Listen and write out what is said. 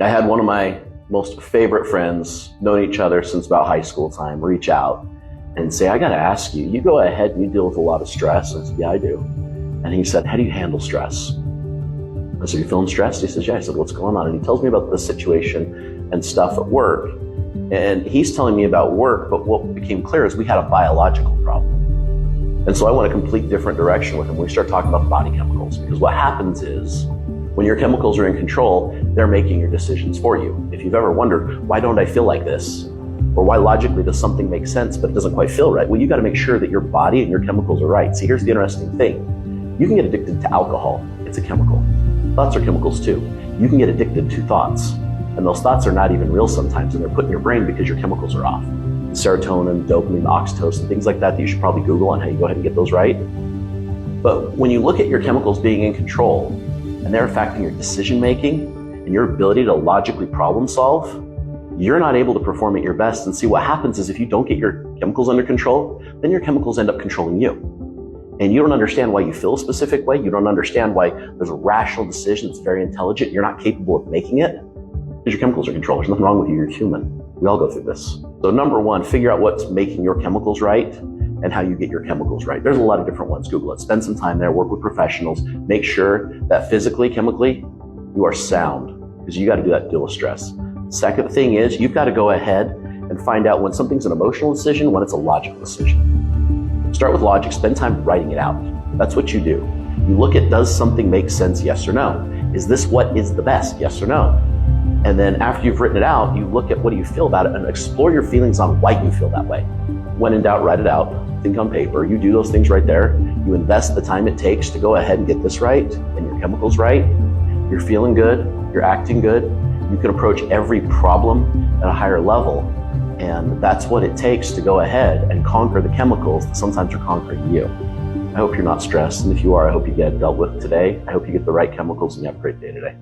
I had one of my most favorite friends, known each other since about high school time, reach out and say, I gotta ask you, you go ahead and you deal with a lot of stress. I said, yeah, I do. And he said, how do you handle stress? I said, you feeling stressed? He says, yeah. I said, what's going on? And he tells me about the situation and stuff at work. And he's telling me about work, but what became clear is we had a biological problem. And so I went a complete different direction with him. We start talking about body chemicals, because what happens is when your chemicals are in control, they're making your decisions for you. If you've ever wondered, why don't I feel like this? Or why logically does something make sense, but it doesn't quite feel right? Well, you got to make sure that your body and your chemicals are right. See, here's the interesting thing. You can get addicted to alcohol. It's a chemical. Thoughts are chemicals too. You can get addicted to thoughts. And those thoughts are not even real sometimes, and they're put in your brain because your chemicals are off. Serotonin, dopamine, oxytocin, things like that you should probably Google on how you go ahead and get those right. But when you look at your chemicals being in control, and they're affecting your decision making and your ability to logically problem solve, you're not able to perform at your best. And see, what happens is if you don't get your chemicals under control, then your chemicals end up controlling you. And you don't understand why you feel a specific way. You don't understand why there's a rational decision that's very intelligent. You're not capable of making it because your chemicals are controlled. There's nothing wrong with you. You're human. We all go through this. So number one, figure out what's making your chemicals right and how you get your chemicals right. There's a lot of different ones. Google it. Spend some time there. Work with professionals. Make sure that physically, chemically, you are sound, because you got to do that to deal with stress. Second thing is you've got to go ahead and find out when something's an emotional decision, when it's a logical decision. Start with logic. Spend time writing it out. That's what you do. You look at, does something make sense? Yes or no? Is this what is the best? Yes or no? And then after you've written it out, you look at what do you feel about it and explore your feelings on why you feel that way. When in doubt, write it out. Think on paper. You do those things right there. You invest the time it takes to go ahead and get this right and your chemicals right. You're feeling good. You're acting good. You can approach every problem at a higher level. And that's what it takes to go ahead and conquer the chemicals that sometimes are conquering you. I hope you're not stressed. And if you are, I hope you get it dealt with today. I hope you get the right chemicals and you have a great day today.